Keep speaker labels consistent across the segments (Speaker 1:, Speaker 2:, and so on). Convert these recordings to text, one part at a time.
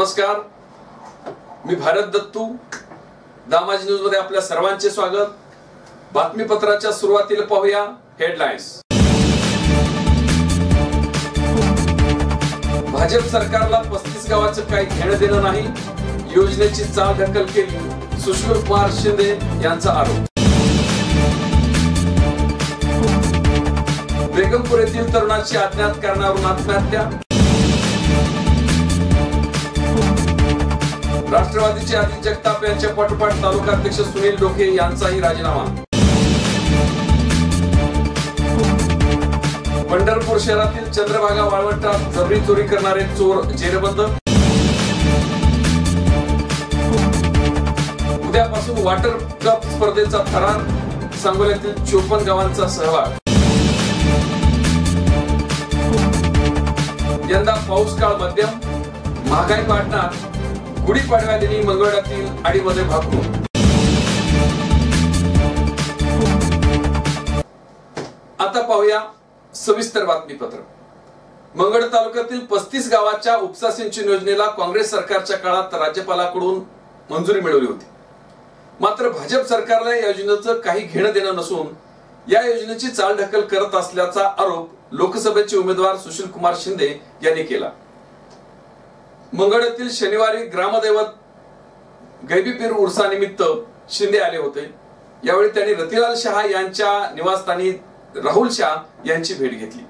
Speaker 1: नमस्कार, मी भारत दत्तू. दामाजी न्यूज मध्ये आपल्या सर्वांचे स्वागत. बातमीपत्राच्या सुरुवातीला पाहूया हेडलाईन्स. भाजप सरकारला 35 गावाचं काही घेणं देणं नाही, योजनेची चालढकल केली, सुशील कुमार शिंदे यांचा आरोप. बेगमपूर येथील तरुणाची अज्ञात कारणावरून आत्महत्या. राष्ट्रवादीचे अजित जगताप यांच्या पाठोपाठ तालुकाध्यक्ष सुनील डोके यांचाही राजीनामा. पंढरपूर शहरातील चंद्रभागा वाळवंटात जबरी चोरी करणारे चोर जेरबंद. उद्यापासून वॉटर कप स्पर्धेचा थरार, सांगोल्यातील 54 गावांचा सहभाग. यंदा पाऊस काळ मध्यम, महागाई वाढणार, गुढीपाडव्यादिनी मंगळवारातील आडीमध्ये भागू. आता पाहूया सविस्तर बातमीपत्र. मंगळ तालुक्यातील 35 गावाच्या उपसा सिंचन योजनेला काँग्रेस सरकारच्या काळात राज्यपालाकडून मंजुरी मिळवली होती. मात्र भाजप सरकारला या योजनेचं काही घेणं देणं नसून या योजनेची चालढकल करत असल्याचा आरोप लोकसभेचे उमेदवार सुशील कुमार शिंदे यांनी केला. मंगळ येथील शनिवारी ग्रामदैवत गैबीपीर उर्सानिमित्त शिंदे आले होते. यावेळी त्यांनी रतिलाल शहा यांच्या निवासस्थानी राहुल शाह यांची भेट घेतली.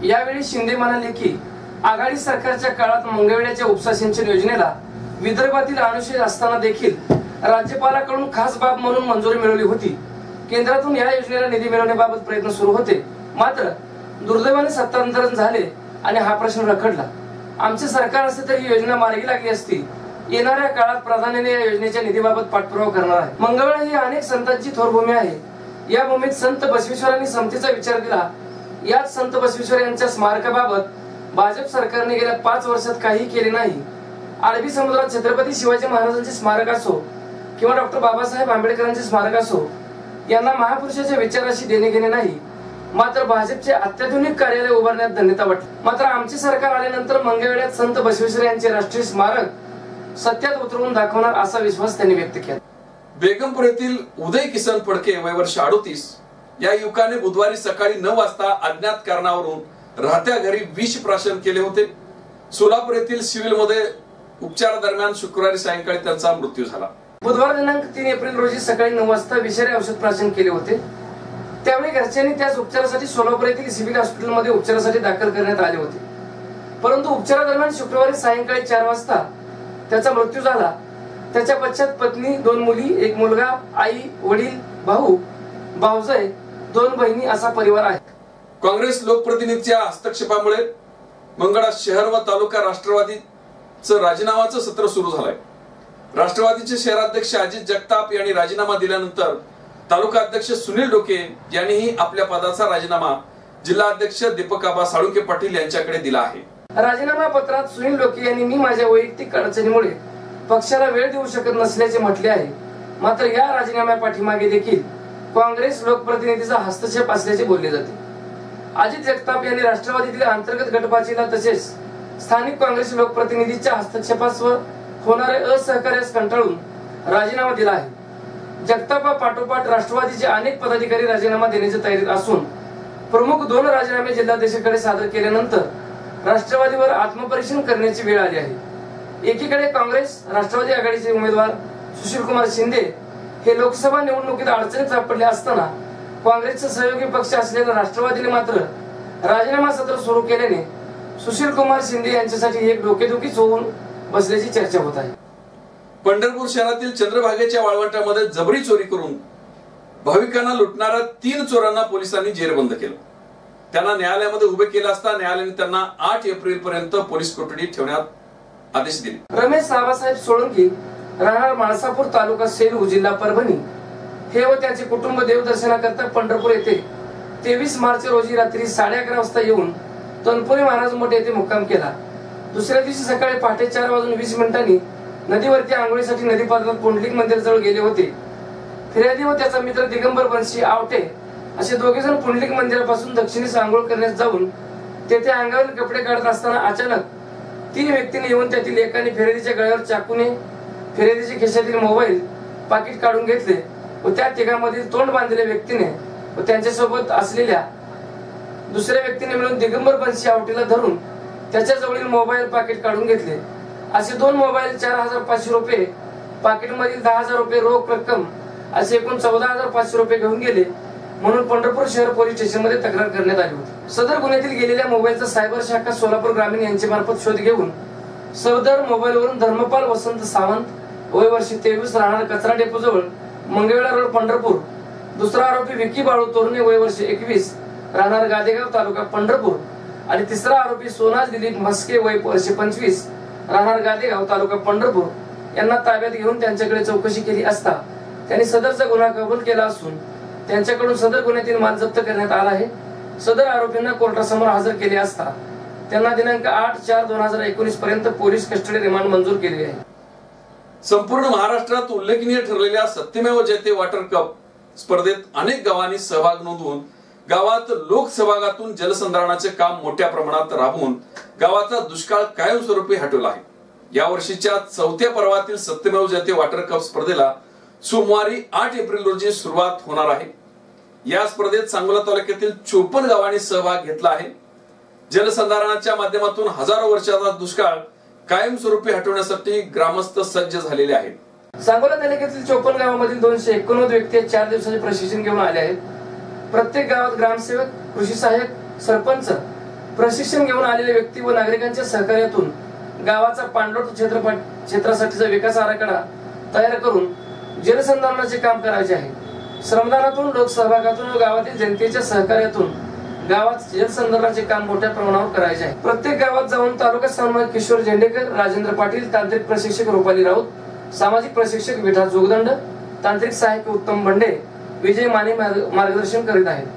Speaker 2: यावेळी शिंदे म्हणाले की आघाडी सरकारच्या काळात मंगळवेढ्याच्या उपसा सिंचन योजनेला विदर्भातील अनुशेष असताना देखील राज्यपालाकडून खास बाब म्हणून मंजुरी मिळवली होती. केंद्रातून या योजनेला निधी मिळवण्याबाबत प्रयत्न सुरू होते, मात्र दुर्दैवाने सत्तांतरण झाले आणि हा प्रश्न रखडला. आमचे सरकार असते तर ही योजना मार्गी लागली असती. येणाऱ्या काळात प्राधान्याने या योजनेच्या निधीबाबत पाठपुरावा करणार आहे. मंगळवेढा ही अनेक संतांची थोर भूमी आहे. या भूमीत संत बसवेश्वरांनी समतेचा विचार दिला. याच संत बसवेश्वर यांच्या स्मारकाबाबत भाजप सरकारने गेल्या 5 वर्षात काही केले नाही. अरबी समुद्रात छत्रपती शिवाजी महाराजांचे स्मारक असो किंवा डॉक्टर बाबासाहेब आंबेडकरांचे स्मारक असो, यांना महापुरुषाच्या विचाराशी देणे घेणे नाही. मात्र भाजपचे अत्याधुनिक कार्यालय उभारण्यात धन्यता वाटली. मात्र आमचे सरकार आल्यानंतर मंगळवेढ्यात संत बसवेश्वर यांचे राष्ट्रीय स्मारक सत्यात उतरवून दाखवणार असा विश्वास त्यांनी व्यक्त केला.
Speaker 1: बेगमपूर येथील उदय किसन फडके वय वर्ष 38 या युवकाने बुधवारी सकाळी 9 वाजता अज्ञात कारणावरून राहत्या घरी विष प्राशन केले होते. सोलापूर येथील सिव्हिल मध्ये उपचारादरम्यान शुक्रवारी सायंकाळी त्यांचा मृत्यू झाला.
Speaker 2: बुधवार दिनांक 3 एप्रिल रोजी सकाळी 9 वाजता विषारी औषध प्राशन केले होते. त्यावेळी घरच्यांनी त्याच उपचारासाठी सोलापूर येथील सिव्हिल हॉस्पिटलमध्ये उपचारासाठी दाखल करण्यात आले होते. परंतु उपचारादरम्यान शुक्रवारी सायंकाळी 4 वाजता त्याचा मृत्यू झाला. त्याच्या पश्चात पत्नी, 2 मुली, 1 मुलगा, आई, वडील, भाऊ, भावजय, 2 बहिणी असा परिवार आहे.
Speaker 1: काँग्रेस लोकप्रतिनिधीच्या हस्तक्षेपामुळे मंगळा शहर व तालुका राष्ट्रवादीचं राजीनामाचं सत्र सुरू झालंय. राष्ट्रवादीचे शहराध्यक्ष अजित जगताप यांनी राजीनामा दिल्यानंतर तालुका अध्यक्ष सुनील डोके यांनीही आपल्या पदाचा राजीनामा जिल्हा अध्यक्ष दीपक आबा साळुंके पाटील यांच्याकडे दिला आहे.
Speaker 2: राजीनामा पत्रात सुनील डोके यांनी मी माझ्या वैयक्तिक अडचणीमुळे पक्षाला वेळ देऊ शकत नसल्याचे म्हटले आहे. मात्र या राजीनाम्या पाठीमागे देखील काँग्रेस लोकप्रतिनिधीचा हस्तक्षेप असल्याचे बोलले जाते. अजित जगताप यांनी राष्ट्रवादीतील अंतर्गत गटबाजीला तसेच स्थानिक काँग्रेस लोकप्रतिनिधीच्या हस्तक्षेपास व होणारे असहकार्यास कंटाळून राजीनामा दिला आहे. जगतापा पाठोपाठ राष्ट्रवादीचे अनेक पदाधिकारी राजीनामा देण्याच्या तयारीत असून प्रमुख 2 राजीनामे जिल्हाध्यक्षांकडे सादर केल्यानंतर राष्ट्रवादीवर आत्मपरीक्षण करण्याची वेळ आली आहे. एकीकडे काँग्रेस राष्ट्रवादी आघाडीचे उमेदवार सुशील कुमार शिंदे हे लोकसभा निवडणुकीत अडचणीत सापडले असताना काँग्रेसचा सहयोगी पक्ष असलेल्या राष्ट्रवादीने मात्र राजीनामा सत्र सुरू केल्याने सुशील कुमार शिंदे यांच्यासाठी एक डोकेदुखीच होऊन बसल्याची चर्चा होत आहे.
Speaker 1: पंढरपूर शहरातील चंद्रभागेच्या वाळवंटामध्ये जबरी चोरी करून भाविकांना लुटणाऱ्या 3 चोरांना पोलिसांनी जेरबंद केलं. त्यांना न्यायालयामध्ये उभे केलं असता न्यायालयाने त्यांना 8 एप्रिल पर्यंत पोलीस कोठडीत ठेवण्यात आदेश दिले.
Speaker 2: रमेश साबासाहेब सोळंकी, राहणार माळसापूर, तालुका सेलू, जिल्हा परभणी हे व त्याचे कुटुंब देवदर्शनाकरता पंढरपूर येथे 23 मार्च रोजी रात्री 11:30 वाजता येऊन तनपुरी महाराज मठ येथे मुक्काम केला. दुसऱ्या दिवशी सकाळी पहाटे 4:20 नदीवरती आंघोळीसाठी नदीपात्रात पुंडलिक मंदिर जवळ गेले होते. फिर्यादी व त्याचा मित्र दिगंबर बंशी आवटे असे 2 जण पुंडलिक मंदिरापासून दक्षिणेस आंघोळ करण्यास जाऊन तेथे अंगावरील कपडे काढत असताना अचानक 3 व्यक्तींनी येऊन त्यातील एकाने फिर्यादीच्या गळ्यावर चाकूने फिर्यादीच्या खिशातील मोबाईल पाकिट काढून घेतले व त्या तिघांमधील तोंड बांधलेल्या व्यक्तीने व त्यांच्यासोबत असलेल्या दुसऱ्या व्यक्तीने मिळून दिगंबर बनसी आवटीला धरून त्याच्या जवळील मोबाईल पाकिट काढून घेतले. असे 2 मोबाईल, 4500 रुपये, पाकिटमधील 10,000 रुपये रोख रक्कम असे एकूण 14,500 रुपये घेऊन गेले म्हणून पंढरपूर शहर पोलीस स्टेशनमध्ये तक्रार करण्यात आली होती. सदर गुन्ह्यातील गेलेल्या मोबाईलचा सायबर शाखा सोलापूर ग्रामीण यांच्या मार्फत शोध घेऊन सदर मोबाईलवरून धर्मपाल वसंत सावंत, वय वर्ष 23, राहणार कचरा डेपो जवळ, मंगळवेढा रोड, पंढरपूर. दुसरा आरोपी विकी बाळू तोरणे, वय वर्ष 21, राहणार गादेगाव तालुका, पंढरपूर. आणि तिसरा आरोपी सोनाज दिलीप म्हस्के, वय वर्ष 25, राहणार गादेगाव तालुका, पंढरपूर यांना ताब्यात घेऊन त्यांच्याकडे चौकशी केली असता त्यांनी सदरचा गुन्हा कबूल केला असून त्यांच्याकडून सदर गुन्ह्यातील माल जप्त करण्यात आला आहे. सदर आरोपींना कोर्टासमोर हजर केले असता त्यांना दिनांक 8/4/2019 पर्यंत पोलीस कस्टडी रिमांड मंजूर केली आहे.
Speaker 1: संपूर्ण महाराष्ट्रात उल्लेखनीय ठरलेल्या सत्यमेव जयते वॉटर कप स्पर्धेत अनेक गावांनी सहभाग नोंदवून गावात लोकसहभागातून जलसंधारणाचे काम मोठ्या प्रमाणात राबवून गावाचा दुष्काळ कायमस्वरूपी हटवला आहे. या वर्षीच्या 4थ्या पर्वातील सत्यमेव जयते वॉटर कप स्पर्धेला सोमवारी 8 एप्रिल रोजी सुरुवात होणार आहे. या स्पर्धेत सांगोला तालुक्यातील 54 गावांनी सहभाग घेतला आहे. जलसंधारणाच्या माध्यमातून हजारो वर्षाचा दुष्काळ कायमस्वरूपी हटवण्यासाठी ग्रामस्थ सज्ज झालेले आहेत.
Speaker 2: सांगोला तालुक्यातील 54 गावांमधील 289 व्यक्ती 4 दिवसाचे प्रशिक्षण घेऊन आले आहेत. प्रत्येक गावात ग्रामसेवक, कृषी सहाय्यक, सरपंच, प्रशिक्षण घेऊन आलेले व्यक्ती व नागरिकांच्या सहकार्यातून गावाचा पाणलोट क्षेत्रासाठीचा विकास आराखडा तयार करून जलसंधारणाचे काम करायचे आहे. श्रमदानातून, लोकसहभागातून व गावातील जनतेच्या सहकार्यातून गावात जलसंधारणाचे काम मोठ्या प्रमाणावर करायचे आहे. प्रत्येक गावात जाऊन तालुका समन्वयक किशोर झेंडेकर, राजेंद्र पाटील, तांत्रिक प्रशिक्षक रुपाली राऊत, सामाजिक प्रशिक्षक विठा जोगदंड, तांत्रिक सहाय्यक उत्तम बंडे, विजय माने मार्गदर्शन करीत आहेत.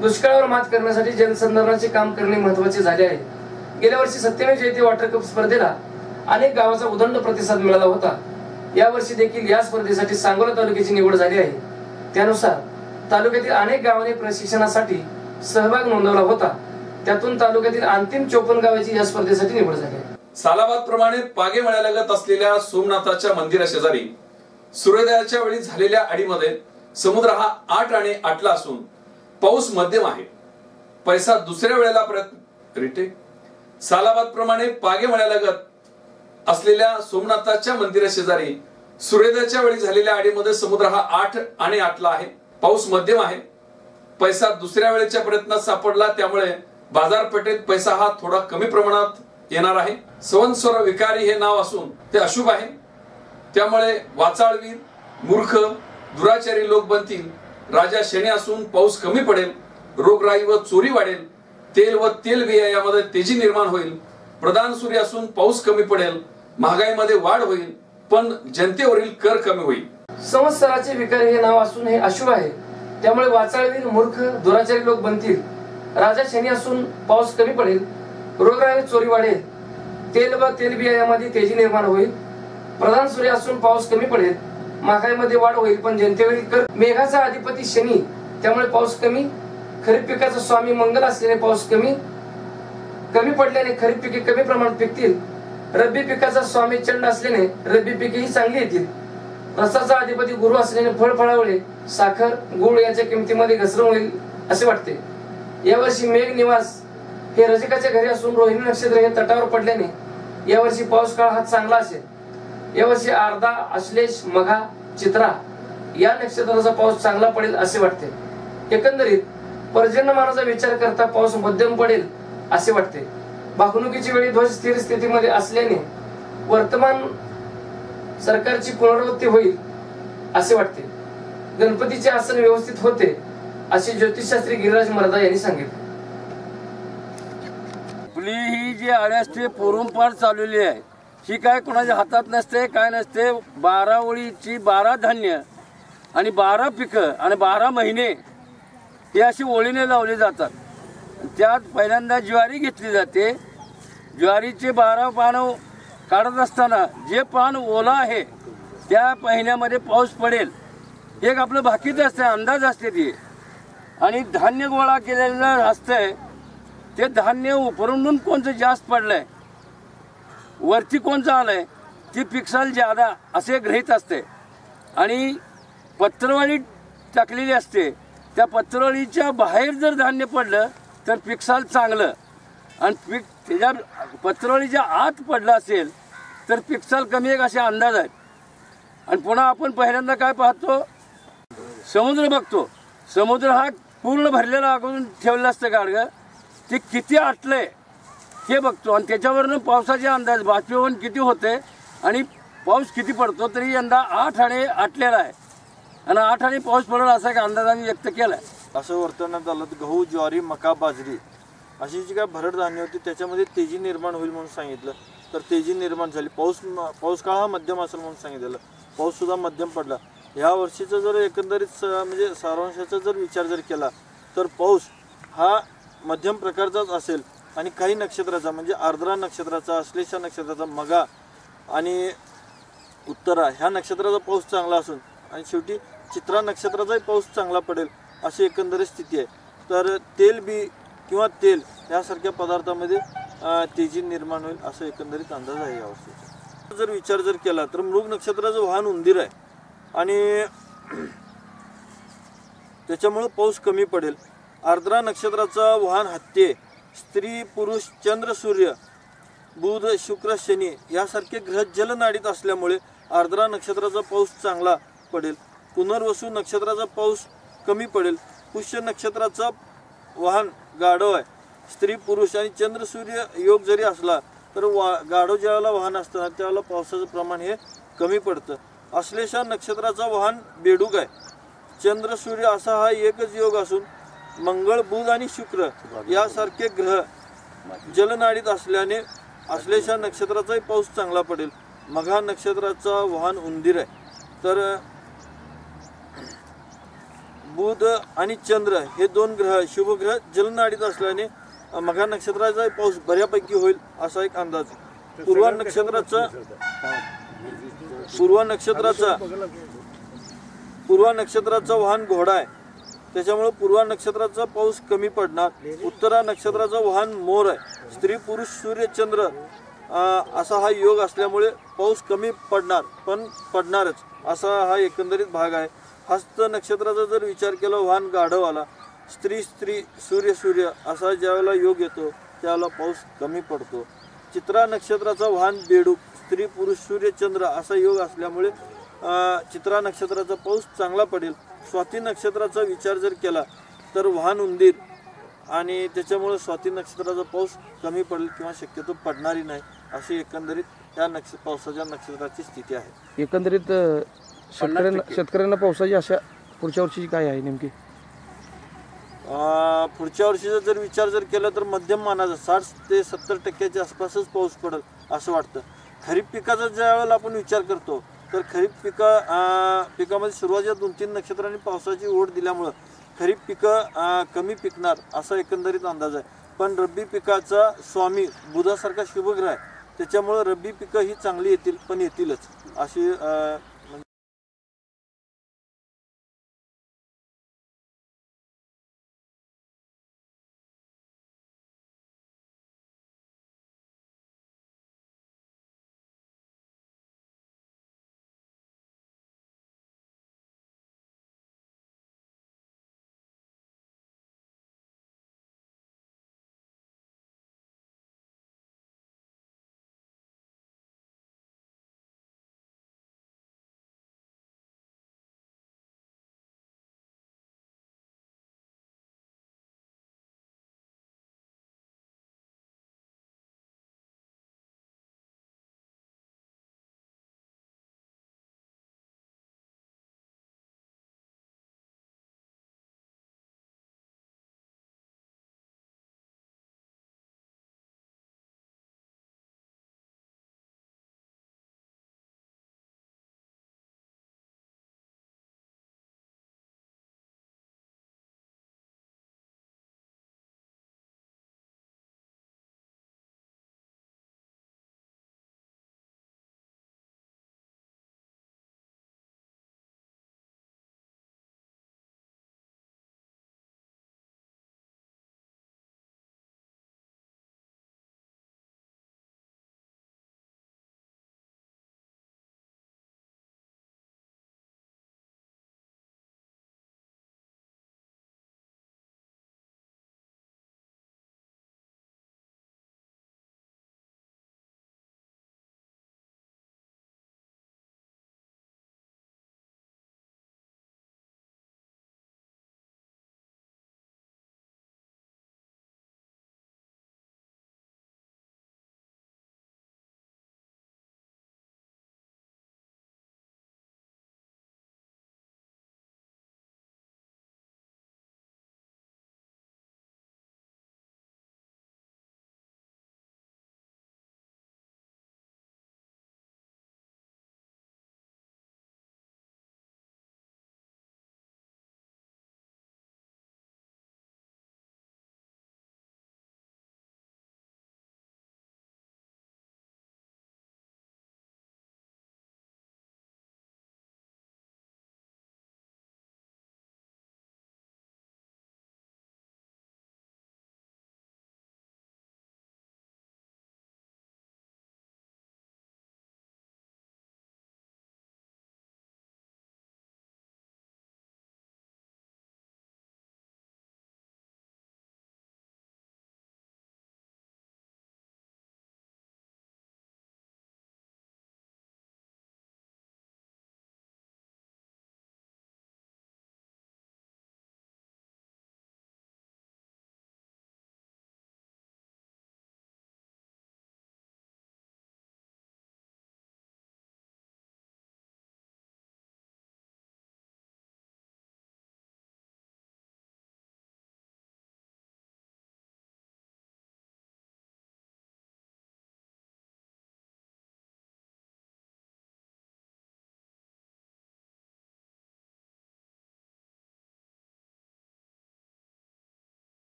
Speaker 2: दुष्काळावर मात करण्यासाठी जलसंधारणाचे काम करणे महत्त्वाचे झाले आहे. गेल्या वर्षी सत्यमेव जयते वॉटर कप स्पर्धेला अनेक गावांचा उदंड प्रतिसाद मिळाला होता. या वर्षी देखील या स्पर्धेसाठी सांगोला तालुक्याची निवड झाली आहे. त्यानुसार तालुक्यातील अनेक गावांनी प्रशिक्षणासाठी सहभाग नोंदवला होता. त्यातून तालुक्यातील अंतिम 54 गावांची या स्पर्धेसाठी निवड झाली आहे.
Speaker 1: सालाबाद प्रमाणे पागे मळ्यालगत असलेल्या सोमनाथाच्या मंदिरा शेजारी सूर्योदयाच्या वेळी झालेल्या आडीमध्ये समुद्र हा 8 आणि 8 असून पाऊस मध्यम आहे. पैसा दुसऱ्या वेळेला सालाबाद प्रमाणे पागे मळ्यालगत असलेल्या सोमनाथाच्या मंदिरा शेजारी सूर्योदयाच्या वेळी झालेल्या आडीमध्ये समुद्र हा 8 आणि 8 आहे. पाऊस मध्यम आहे. पैसा दुसऱ्या वेळेच्या प्रयत्नात सापडला, त्यामुळे बाजारपेठेत पैसा हा थोडा कमी प्रमाणात येणार आहे. संवत्सर विकारी हे नाव असून ते अशुभ आहे. त्यामुळे वाचाळवीर, मूर्ख, दुराचारी लोक बनतील. राजा शनी असून पाऊस कमी पडेल. रोगराई व चोरी वाढेल. तेल व तेलबिया यामध्ये तेजी निर्माण होईल. प्रधान सूर्य असून पाऊस कमी पडेल. महागाईमध्ये वाढ होईल, पण जनतेवरील कर कमी होईल.
Speaker 2: संवत्सराचे विकारी हे नाव असून हे अशुभ आहे. त्यामुळे वाचाळवीर, मूर्ख, दुराचारी लोक बनतील. राजा शनी असून पाऊस कमी पडेल. रोगराई व चोरी वाढेल. तेल व तेलबिया यामध्ये तेजी निर्माण होईल. प्रधान सूर्य असून पाऊस कमी पडेल. महागाईमध्ये वाढ होईल, पण जनतेवरील कर. मेघाचा अधिपती शनी, त्यामुळे पाऊस कमी. खरीप पिकाचा स्वामी मंगल असल्याने पाऊस कमी पडल्याने खरीप पिके कमी प्रमाणात पिकतील. रब्बी पिकाचा स्वामी चंड असल्याने रब्बी पिकेही चांगली येतील. रसाचा अधिपती गुरु असल्याने फळफळावळे, साखर, गुळ याच्या किमतीमध्ये घसरण होईल असे वाटते. यावर्षी मेघ निवास हे रजकाच्या घरी असून रोहिणी नक्षत्र हे तटावर पडल्याने यावर्षी पाऊस काळ हा चांगला असेल. यावर्षी आर्धा, आश्लेष, मघा, चित्रा या नक्षत्राचा पाऊस चांगला पडेल असे वाटते. एकंदरीत पर्जन्यमानाचा विचार करता पाऊस मध्यम पडेल असे वाटते. भागणुकीची वेळी ध्वज स्थिर स्थितीमध्ये असल्याने वर्तमान सरकारची पुनरावृत्ती होईल असे वाटते. गणपतीचे आसन व्यवस्थित होते असे ज्योतिषशास्त्री गिरिराज मर्दा यांनी सांगितले.
Speaker 3: आपली ही जी आळी असते पूर्वपार चाललेली आहे, ही काय कोणाच्या हातात नसते, काय नसते. 12 ओळीची 12 धान्य आणि 12 पिकं आणि 12 महिने हे अशी ओळीने लावले जातात. त्यात पहिल्यांदा ज्वारी घेतली जाते. ज्वारीचे 12 पानं काढत असताना जे पान ओला आहे त्या महिन्यामध्ये पाऊस पडेल एक आपलं भाकीत असते, अंदाज असते ती. आणि धान्य गोळा केलेलं असतंय ते धान्य उपरून कोणतं जास्त पडलंय वरती कोण चाललंय ती पिक्सल ज्यादा असे गृहीत असते आणि पत्रवळी टाकलेली असते, त्या पत्रवळीच्या बाहेर जर धान्य पडलं तर पिक्सल चांगलं आणि त्याच्या पत्रवळीच्या आत पडलं असेल तर पिक्सल कमी एक असे अंदाज आहेत. आणि पुन्हा आपण पहिल्यांदा काय पाहतो, समुद्र बघतो. समुद्र हा पूर्ण भरलेला अगोदर ठेवलेलं असतं गाडगं, ते किती आटलंय हे बघतो आणि त्याच्यावरनं पावसाचे अंदाज बाष्पीभवन किती होते आणि पाऊस किती पडतो. तरी यंदा 8 आणे आटलेला आहे आणि 8 आणे पाऊस पडेल असा एक अंदाज आम्ही व्यक्त केला आहे.
Speaker 4: असं वर्तवण्यात आलं तर गहू, ज्वारी, मका, बाजरी अशी जी काय भरड धान्य होती त्याच्यामध्ये तेजी निर्माण होईल म्हणून सांगितलं, तर तेजी निर्माण झाली. पाऊस काळ हा मध्यम असेल म्हणून सांगितलेलं, पाऊससुद्धा मध्यम पडला. ह्या वर्षीचं जर एकंदरीत म्हणजे सारांशाचा जर विचार जर केला तर पाऊस हा मध्यम प्रकारचाच असेल आणि काही नक्षत्राचा म्हणजे आर्द्रा नक्षत्राचा, अश्लेषा नक्षत्राचा, मघा आणि उत्तरा ह्या नक्षत्राचा पाऊस चांगला असून आणि शेवटी चित्रा नक्षत्राचाही पाऊस चांगला पडेल अशी एकंदरीत स्थिती आहे. तर तेलबी किंवा तेल यासारख्या पदार्थामध्ये तेजी निर्माण होईल असं एकंदरीत अंदाज आहे यावर्षीचा. जर विचार जर केला तर मृग नक्षत्राचं वाहन उंदीर आहे आणि त्याच्यामुळं पाऊस कमी पडेल. आर्द्रा नक्षत्राचा वाहन हत्ती आहे. स्त्री, पुरुष, चंद्र, सूर्य, बुध, शुक्र, शनी यासारखे ग्रह जलनाडीत असल्यामुळे आर्द्रा नक्षत्राचा पाऊस चांगला पडेल. पुनर्वसू नक्षत्राचा पाऊस कमी पडेल. पुष्य नक्षत्राचा वाहन गाढव आहे. स्त्री, पुरुष आणि चंद्र सूर्य योग जरी असला तर गाढव ज्यावेळेला वाहन असतं त्यावेळेला पावसाचं प्रमाण हे कमी पडतं. अश्लेषा नक्षत्राचा वाहन बेडूक आहे. चंद्र सूर्य असा हा एकच योग असून मंगळ, बुध आणि शुक्र यासारखे ग्रह जलनाडीत असल्याने अश्लेषा नक्षत्राचाही पाऊस चांगला पडेल. मघा नक्षत्राचा वाहन उंदीर आहे. तर बुध आणि चंद्र हे 2 ग्रह शुभग्रह जलनाडीत असल्याने मघा नक्षत्राचा पाऊस बऱ्यापैकी होईल असा एक अंदाज. पूर्वा नक्षत्राचा वाहन घोडा आहे, त्याच्यामुळे पूर्वा नक्षत्राचा पाऊस कमी पडणार. उत्तरा नक्षत्राचा वाहन मोर आहे. स्त्री, पुरुष, सूर्य, चंद्र असा हा योग असल्यामुळे पाऊस कमी पडणार, पण पडणारच असा हा एकंदरीत भाग आहे. हस्त नक्षत्राचा जर विचार केला वाहन गाढव आला. स्त्री, सूर्य असा ज्यावेळेला योग येतो त्यावेळेला पाऊस कमी पडतो. चित्रा नक्षत्राचा वाहन बेडूक. स्त्री, पुरुष, सूर्य, चंद्र असा योग असल्यामुळे चित्रा नक्षत्राचा पाऊस चांगला पडेल. स्वाती नक्षत्राचा विचार जर केला तर वाहन उंदीर आणि त्याच्यामुळे स्वाती नक्षत्राचा पाऊस कमी पडेल किंवा शक्यतो पडणारी नाही अशी एकंदरीत या पावसाच्या नक्षत्राची स्थिती आहे.
Speaker 2: एकंदरीत शेतकऱ्यांना पावसाची आशा पुढच्या वर्षीची काय आहे नेमकी?
Speaker 4: पुढच्या वर्षीचा जर विचार जर केला तर मध्यम मानाचा 60 ते 70% आसपासच पाऊस पडेल असं वाटतं. खरीप पिकाचा ज्या वेळेला आपण विचार करतो तर खरीप पिकामध्ये सुरुवातीला 2-3 नक्षत्रांनी पावसाची ओढ दिल्यामुळं खरीप पिकं कमी पिकणार असा एकंदरीत अंदाज आहे. पण रब्बी पिकाचा स्वामी बुधासारखा शुभग्रह आहे, त्याच्यामुळं रब्बी पिकं ही चांगली येतील, पण येतीलच अशी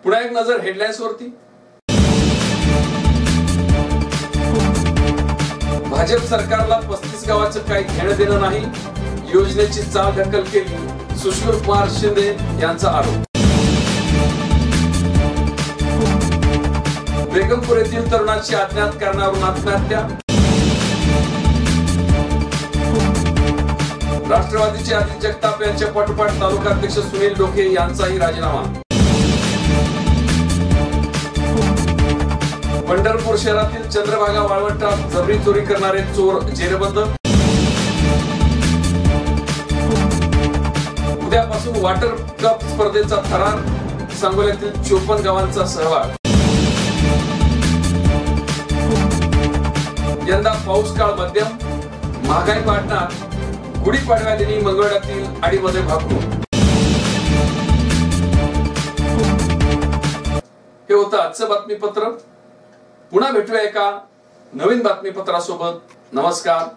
Speaker 1: पुन्हा एक नजर हेडलाईन्स वरती. भाजप सरकारला 35 गावाचं काही घेणं देणं नाही, योजनेची चालढकल केली, सुशील कुमार शिंदे यांचा आरोप. बेगमपूर येथील तरुणाची अज्ञात कारणावरून आत्महत्या. राष्ट्रवादीचे आदित्य जगताप यांच्या पाठोपाठ तालुकाध्यक्ष सुनील डोके यांचाही राजीनामा. पंढरपूर शहरातील चंद्रभागा वाळवंटात जबरी चोरी करणारे चोर जेरबंद. उद्यापासून वॉटर कप स्पर्धेचा थरार, सांगोल्यातील 54 गावांचा सहभाग. यंदा पाऊस काळ मध्यम, महागाई वाढणार, गुढीपाडव्यादिनी मंगळवारातील आडीमध्ये भागू. हे होतं आजचं बातमीपत्र. पुन्हा भेटूया एका नवीन बातमीपत्रासोबत. नमस्कार.